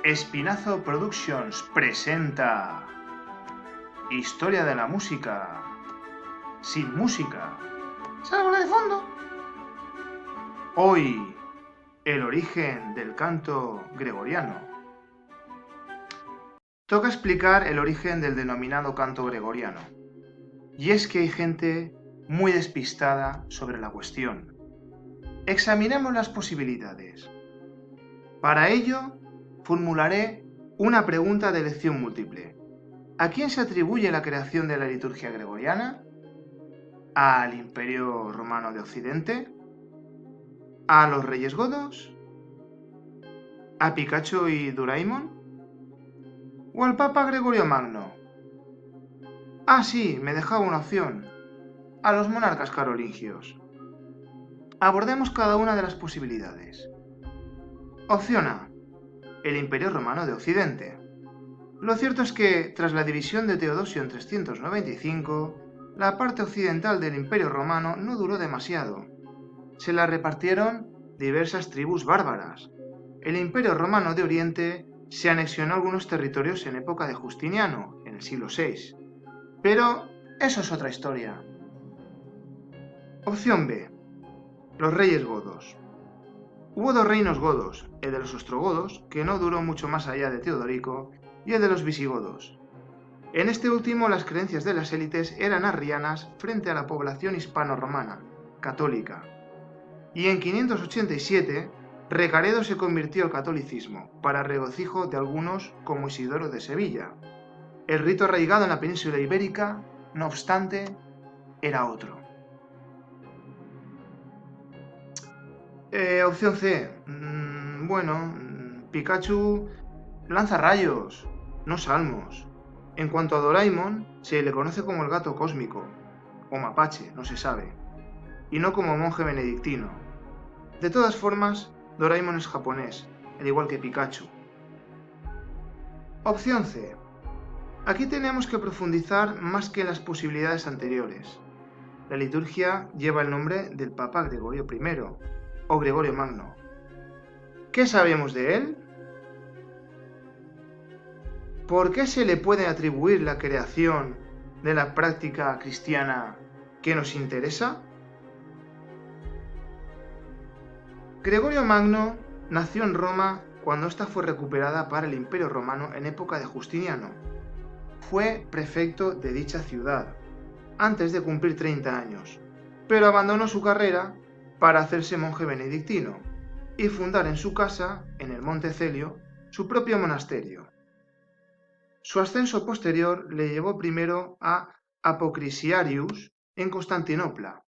Espinazo Productions presenta Historia de la música sin música. ¡Salvo de fondo! Hoy, el origen del canto gregoriano. Toca explicar el origen del denominado canto gregoriano. Y es que hay gente muy despistada sobre la cuestión. Examinemos las posibilidades. Para ello, formularé una pregunta de elección múltiple. ¿A quién se atribuye la creación de la liturgia gregoriana? ¿Al Imperio Romano de Occidente? ¿A los Reyes Godos? ¿A Picacho y Doraemon? ¿O al Papa Gregorio Magno? Ah, sí, me dejaba una opción. A los monarcas carolingios. Abordemos cada una de las posibilidades. Opción A. El Imperio Romano de Occidente. Lo cierto es que, tras la división de Teodosio en 395, la parte occidental del Imperio Romano no duró demasiado. Se la repartieron diversas tribus bárbaras. El Imperio Romano de Oriente se anexionó algunos territorios en época de Justiniano, en el siglo VI. Pero eso es otra historia. Opción B. Los reyes godos. Hubo dos reinos godos, el de los ostrogodos, que no duró mucho más allá de Teodorico, y el de los visigodos. En este último, las creencias de las élites eran arrianas frente a la población hispano-romana, católica. Y en 587, Recaredo se convirtió al catolicismo, para regocijo de algunos como Isidoro de Sevilla. El rito arraigado en la península ibérica, no obstante, era otro. Opción C. Pikachu lanza rayos, no salmos. En cuanto a Doraemon, se le conoce como el gato cósmico, o mapache, no se sabe, y no como monje benedictino. De todas formas, Doraemon es japonés, al igual que Pikachu. Opción C. Aquí tenemos que profundizar más que en las posibilidades anteriores. La liturgia lleva el nombre del Papa Gregorio I, o Gregorio Magno. ¿Qué sabemos de él? ¿Por qué se le puede atribuir la creación de la práctica cristiana que nos interesa? Gregorio Magno nació en Roma cuando ésta fue recuperada para el Imperio Romano en época de Justiniano. Fue prefecto de dicha ciudad, antes de cumplir 30 años, pero abandonó su carrera para hacerse monje benedictino y fundar en su casa, en el Monte Celio, su propio monasterio. Su ascenso posterior le llevó primero a Apocrisiarius en Constantinopla,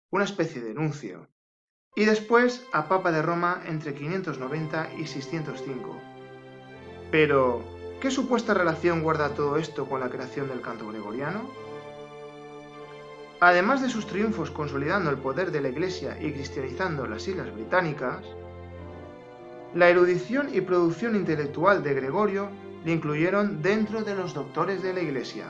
una especie de nuncio, y después a Papa de Roma entre 590 y 605. Pero, ¿qué supuesta relación guarda todo esto con la creación del canto gregoriano? Además de sus triunfos consolidando el poder de la Iglesia y cristianizando las Islas Británicas, la erudición y producción intelectual de Gregorio le incluyeron dentro de los doctores de la Iglesia.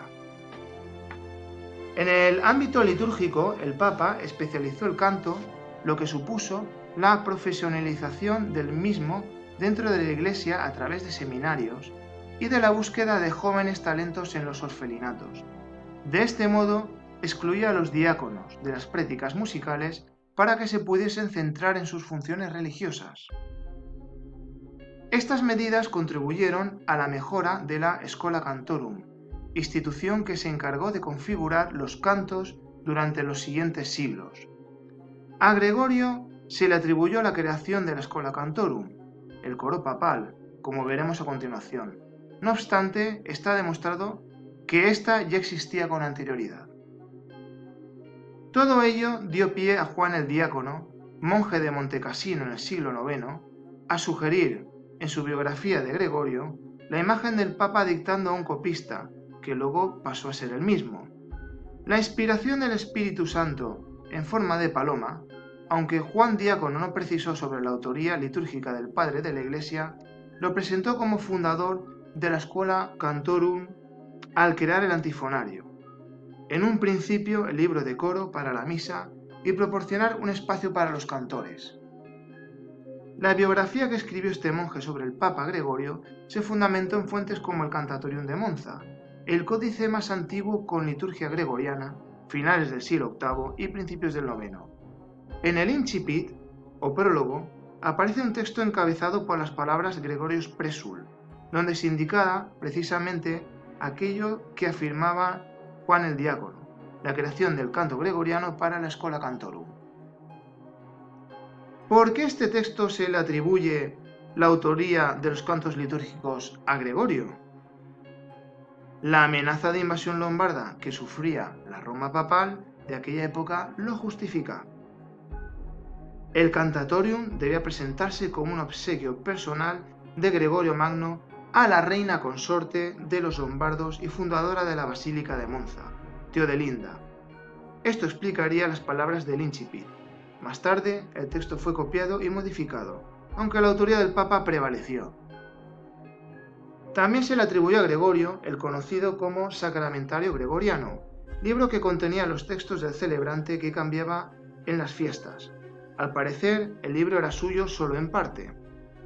En el ámbito litúrgico, el Papa especializó el canto, lo que supuso la profesionalización del mismo dentro de la Iglesia a través de seminarios y de la búsqueda de jóvenes talentos en los orfelinatos. De este modo, excluía a los diáconos de las prácticas musicales para que se pudiesen centrar en sus funciones religiosas. Estas medidas contribuyeron a la mejora de la Schola Cantorum, institución que se encargó de configurar los cantos durante los siguientes siglos. A Gregorio se le atribuyó la creación de la Schola Cantorum, el coro papal, como veremos a continuación. No obstante, está demostrado que ésta ya existía con anterioridad. Todo ello dio pie a Juan el Diácono, monje de Montecassino en el siglo IX, a sugerir, en su biografía de Gregorio, la imagen del Papa dictando a un copista, que luego pasó a ser el mismo. La inspiración del Espíritu Santo, en forma de paloma, aunque Juan Diácono no precisó sobre la autoría litúrgica del padre de la Iglesia, lo presentó como fundador de la Schola Cantorum al crear el antifonario. En un principio, el libro de coro para la misa y proporcionar un espacio para los cantores. La biografía que escribió este monje sobre el Papa Gregorio se fundamentó en fuentes como el Cantatorium de Monza, el códice más antiguo con liturgia gregoriana, finales del siglo VIII y principios del IX. En el Incipit, o prólogo, aparece un texto encabezado por las palabras Gregorius Presul, donde se indicaba precisamente aquello que afirmaba Juan el Diácono, la creación del canto gregoriano para la Schola Cantorum. ¿Por qué este texto se le atribuye la autoría de los cantos litúrgicos a Gregorio? La amenaza de invasión lombarda que sufría la Roma papal de aquella época lo justifica. El Cantatorium debía presentarse como un obsequio personal de Gregorio Magno a la reina consorte de los lombardos y fundadora de la Basílica de Monza, Teodelinda. Esto explicaría las palabras del Incipit. Más tarde, el texto fue copiado y modificado, aunque la autoría del Papa prevaleció. También se le atribuyó a Gregorio el conocido como Sacramentario Gregoriano, libro que contenía los textos del celebrante que cambiaba en las fiestas. Al parecer, el libro era suyo solo en parte.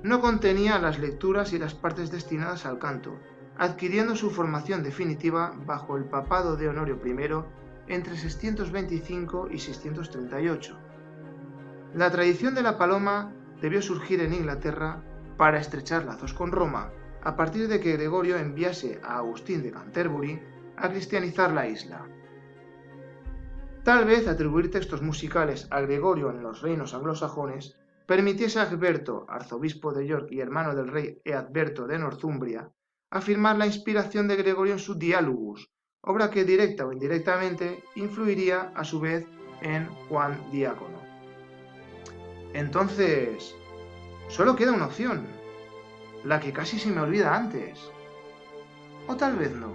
No contenía las lecturas y las partes destinadas al canto, adquiriendo su formación definitiva bajo el papado de Honorio I entre 625 y 638. La tradición de la paloma debió surgir en Inglaterra para estrechar lazos con Roma, a partir de que Gregorio enviase a Agustín de Canterbury a cristianizar la isla. Tal vez atribuir textos musicales a Gregorio en los reinos anglosajones permitiese a Egberto, arzobispo de York y hermano del rey Eadberto de Northumbria, afirmar la inspiración de Gregorio en su Dialogus, obra que directa o indirectamente influiría a su vez en Juan Diácono. Entonces, solo queda una opción, la que casi se me olvida antes. O tal vez no.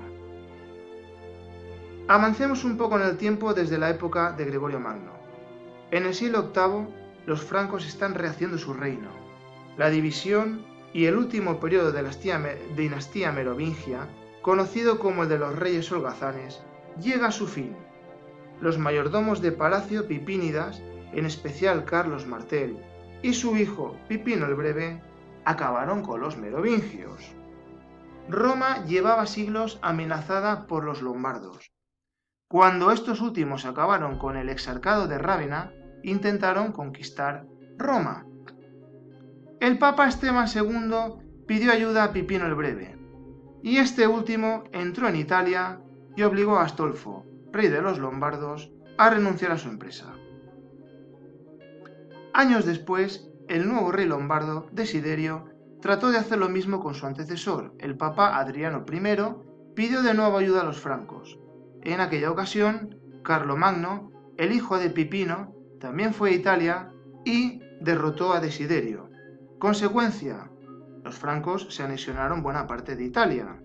Avancemos un poco en el tiempo desde la época de Gregorio Magno. En el siglo VIII, los francos están rehaciendo su reino. La división y el último periodo de la dinastía merovingia, conocido como el de los reyes holgazanes, llega a su fin. Los mayordomos de palacio Pipínidas, en especial Carlos Martel, y su hijo Pipino el Breve, acabaron con los merovingios. Roma llevaba siglos amenazada por los lombardos. Cuando estos últimos acabaron con el exarcado de Rávena, intentaron conquistar Roma. El Papa Esteban II pidió ayuda a Pipino el Breve, y este último entró en Italia y obligó a Astolfo, rey de los lombardos, a renunciar a su empresa. Años después, el nuevo rey lombardo, Desiderio, trató de hacer lo mismo con su antecesor, el Papa Adriano I, pidió de nuevo ayuda a los francos. En aquella ocasión, Carlomagno, el hijo de Pipino, también fue a Italia y derrotó a Desiderio. Consecuencia, los francos se anexionaron buena parte de Italia,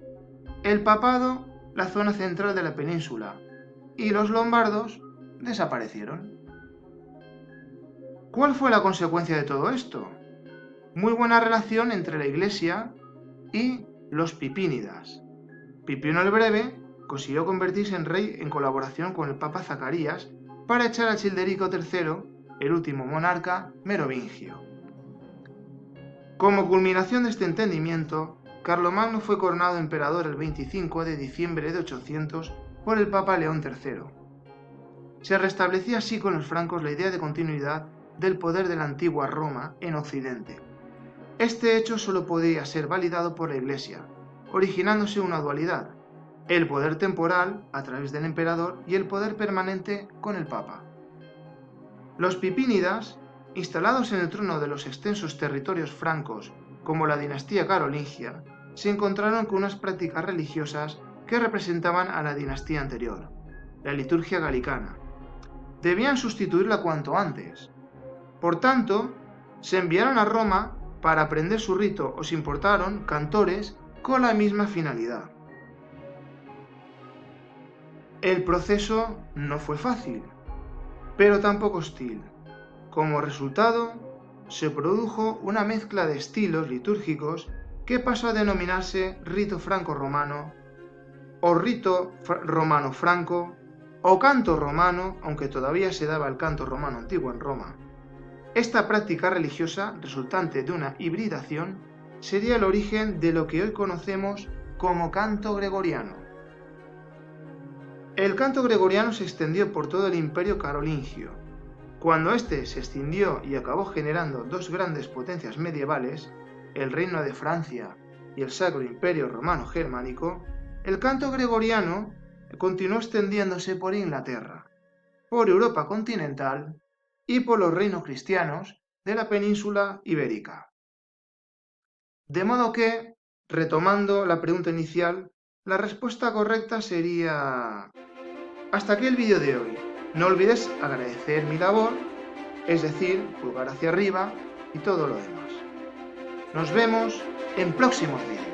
el papado la zona central de la península y los lombardos desaparecieron. ¿Cuál fue la consecuencia de todo esto? Muy buena relación entre la Iglesia y los Pipínidas. Pipino el Breve consiguió convertirse en rey en colaboración con el Papa Zacarías para echar a Childerico III, el último monarca merovingio. Como culminación de este entendimiento, Carlomagno fue coronado emperador el 25 de diciembre de 800 por el Papa León III. Se restablecía así con los francos la idea de continuidad del poder de la antigua Roma en Occidente. Este hecho solo podía ser validado por la Iglesia, originándose una dualidad: el poder temporal a través del emperador y el poder permanente con el Papa. Los Pipínidas, instalados en el trono de los extensos territorios francos como la dinastía carolingia, se encontraron con unas prácticas religiosas que representaban a la dinastía anterior, la liturgia galicana. Debían sustituirla cuanto antes. Por tanto, se enviaron a Roma para aprender su rito o se importaron cantores con la misma finalidad. El proceso no fue fácil, pero tampoco hostil. Como resultado, se produjo una mezcla de estilos litúrgicos que pasó a denominarse rito franco-romano, o rito romano-franco, o canto romano, aunque todavía se daba el canto romano antiguo en Roma. Esta práctica religiosa, resultante de una hibridación, sería el origen de lo que hoy conocemos como canto gregoriano. El canto gregoriano se extendió por todo el imperio carolingio. Cuando éste se extindió y acabó generando dos grandes potencias medievales, el Reino de Francia y el Sacro Imperio Romano Germánico, el canto gregoriano continuó extendiéndose por Inglaterra, por Europa continental y por los reinos cristianos de la península ibérica. De modo que, retomando la pregunta inicial, la respuesta correcta sería... Hasta aquí el vídeo de hoy. No olvides agradecer mi labor, es decir, pulgar hacia arriba y todo lo demás. Nos vemos en próximos vídeos.